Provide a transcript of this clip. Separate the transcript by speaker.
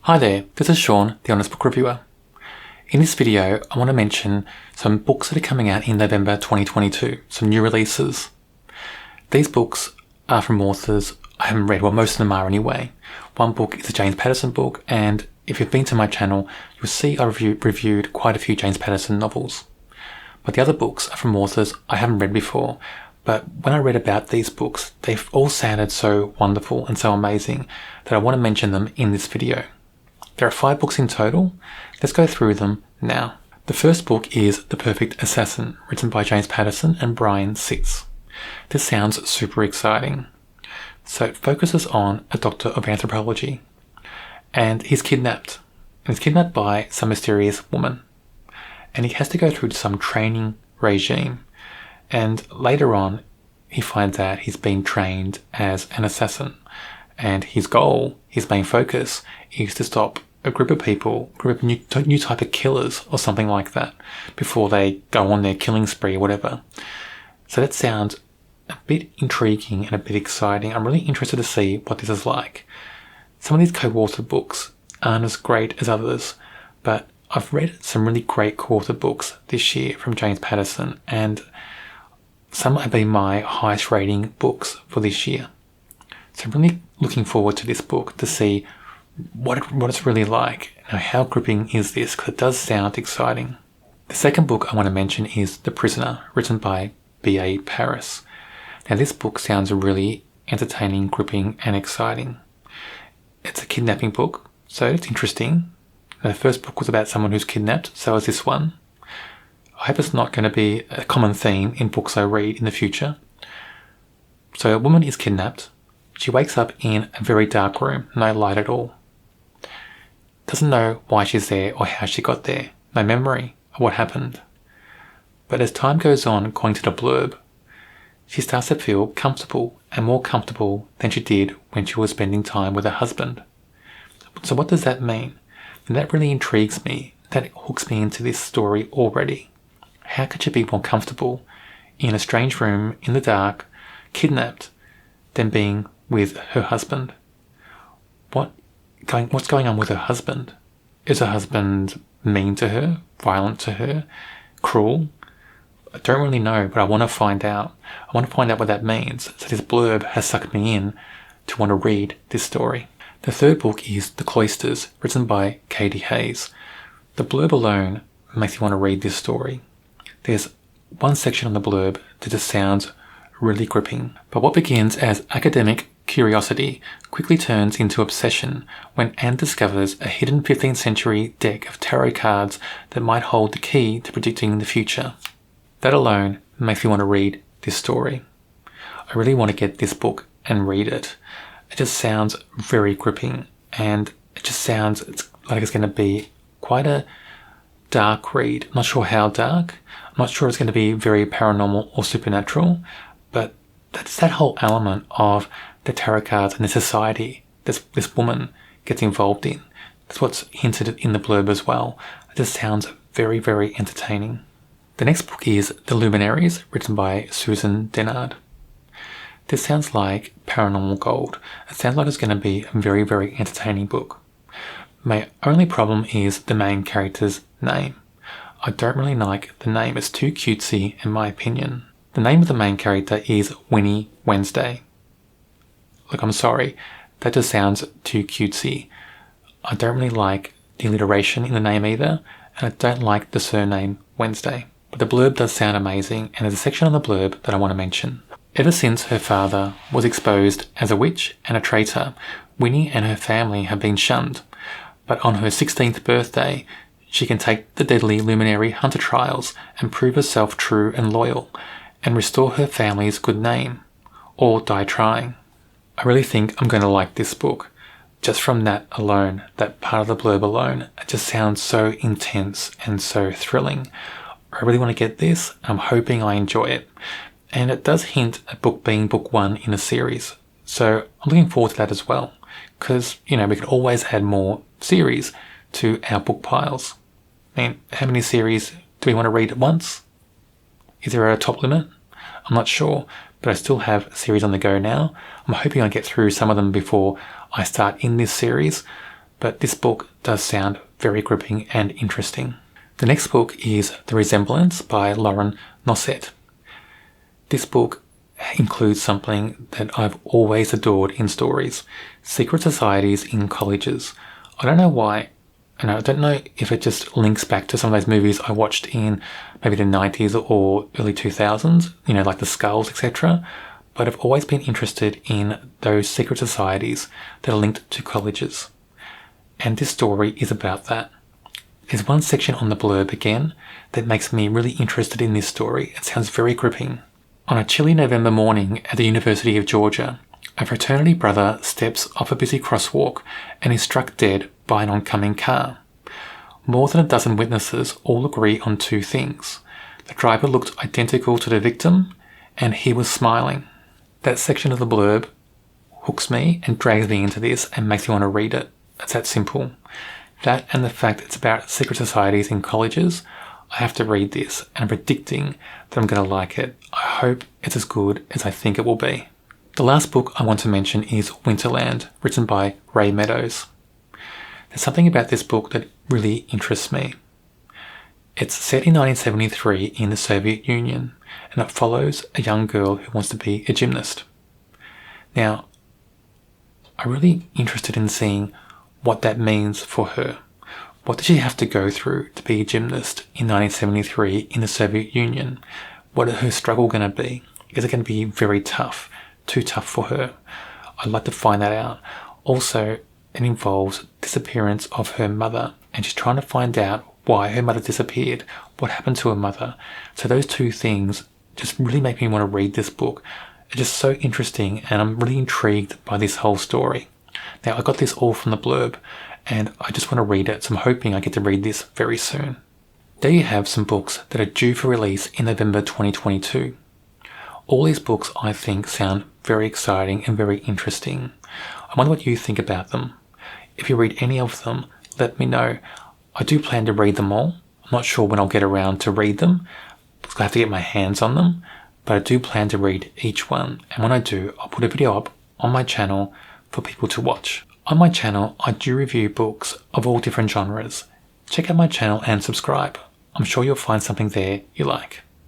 Speaker 1: Hi there, this is Sean, the Honest Book Reviewer. In this video, I want to mention some books that are coming out in November 2022, some new releases. These books are from authors I haven't read, well most of them are anyway. One book is a James Patterson book, and if you've been to my channel, you'll see I reviewed quite a few James Patterson novels. But the other books are from authors I haven't read before, but when I read about these books, they've all sounded so wonderful and so amazing that I want to mention them in this video. There are 5 books in total. Let's go through them now. The first book is The Perfect Assassin, written by James Patterson and Brian Sitz. This sounds super exciting. So it focuses on a doctor of anthropology, and he's kidnapped. And he's kidnapped by some mysterious woman. And he has to go through some training regime. And later on, he finds out he's been trained as an assassin. And his goal, his main focus, is to stop a group of people, new type of killers or something like that, before they go on their killing spree or whatever. So that sounds a bit intriguing and a bit exciting. I'm really interested to see what this is like. Some of these co-authored books aren't as great as others, but I've read some really great co-authored books this year from James Patterson, and some have been my highest rating books for this year. So I'm really looking forward to this book to see what it's really like. How gripping is this? Because it does sound exciting. The second book I want to mention is The Prisoner, written by B.A. Paris. Now this book sounds really entertaining, gripping and exciting. It's a kidnapping book, so it's interesting. The first book was about someone who's kidnapped, so is this one. I hope it's not going to be a common theme in books I read in the future. So a woman is kidnapped. She wakes up in a very dark room, no light at all. Doesn't know why she's there or how she got there. No memory of what happened. But as time goes on, according to the blurb, she starts to feel comfortable and more comfortable than she did when she was spending time with her husband. So what does that mean? And that really intrigues me. That hooks me into this story already. How could she be more comfortable in a strange room in the dark, kidnapped, than being with her husband? What's going on with her husband? Is her husband mean to her, violent to her, cruel? I don't really know, but I want to find out. I want to find out what that means. So this blurb has sucked me in to want to read this story. The third book is The Cloisters, written by Katie Hayes. The blurb alone makes you want to read this story. There's one section on the blurb that just sounds really gripping. But what begins as academic curiosity quickly turns into obsession when Anne discovers a hidden 15th century deck of tarot cards that might hold the key to predicting the future. That alone makes me want to read this story. I really want to get this book and read it. It just sounds very gripping, and it just sounds like it's going to be quite a dark read. I'm not sure how dark. I'm not sure it's going to be very paranormal or supernatural, but that's that whole element of the tarot cards and the society this woman gets involved in. That's what's hinted in the blurb as well. It just sounds very, very entertaining. The next book is The Luminaries, written by Susan Dennard. This sounds like paranormal gold. It sounds like it's going to be a very, very entertaining book. My only problem is the main character's name. I don't really like the name. It's too cutesy in my opinion. The name of the main character is Winnie Wednesday. Look, I'm sorry, that just sounds too cutesy. I don't really like the alliteration in the name either, and I don't like the surname Wednesday. But the blurb does sound amazing, and there's a section on the blurb that I want to mention. Ever since her father was exposed as a witch and a traitor, Winnie and her family have been shunned. But on her 16th birthday, she can take the deadly luminary hunter trials and prove herself true and loyal, and restore her family's good name, or die trying. I really think I'm going to like this book. Just from that alone, that part of the blurb alone, it just sounds so intense and so thrilling. I really want to get this. I'm hoping I enjoy it. And it does hint at book being book 1 in a series. So I'm looking forward to that as well. Because, we could always add more series to our book piles. I mean, how many series do we want to read at once? Is there a top limit? I'm not sure, but I still have a series on the go now. I'm hoping I get through some of them before I start in this series, but this book does sound very gripping and interesting. The next book is The Resemblance by Lauren Nosset. This book includes something that I've always adored in stories: secret societies in colleges. I don't know why, and I don't know if it just links back to some of those movies I watched in maybe the 90s or early 2000s, like The Skulls, etc. But I've always been interested in those secret societies that are linked to colleges. And this story is about that. There's one section on the blurb again that makes me really interested in this story. It sounds very gripping. On a chilly November morning at the University of Georgia, a fraternity brother steps off a busy crosswalk and is struck dead by an oncoming car. More than a dozen witnesses all agree on two things. The driver looked identical to the victim, and he was smiling. That section of the blurb hooks me and drags me into this and makes me want to read it. It's that simple. That and the fact it's about secret societies in colleges, I have to read this, and I'm predicting that I'm going to like it. I hope it's as good as I think it will be. The last book I want to mention is Winterland, written by Ray Meadows. There's something about this book that really interests me. It's set in 1973 in the Soviet Union, and it follows a young girl who wants to be a gymnast. Now, I'm really interested in seeing what that means for her. What did she have to go through to be a gymnast in 1973 in the Soviet Union? What is her struggle going to be? Is it going to be very tough? Too tough for her? I'd like to find that out. Also, it involves disappearance of her mother, and she's trying to find out why her mother disappeared, what happened to her mother. So those two things just really make me want to read this book. It's just so interesting, and I'm really intrigued by this whole story. Now, I got this all from the blurb, and I just want to read it, so I'm hoping I get to read this very soon. There you have some books that are due for release in November 2022. All these books, I think, sound very exciting and very interesting. I wonder what you think about them. If you read any of them, let me know. I do plan to read them all. I'm not sure when I'll get around to read them, because I have to get my hands on them, but I do plan to read each one, and when I do, I'll put a video up on my channel for people to watch. On my channel, I do review books of all different genres. Check out my channel and subscribe. I'm sure you'll find something there you like.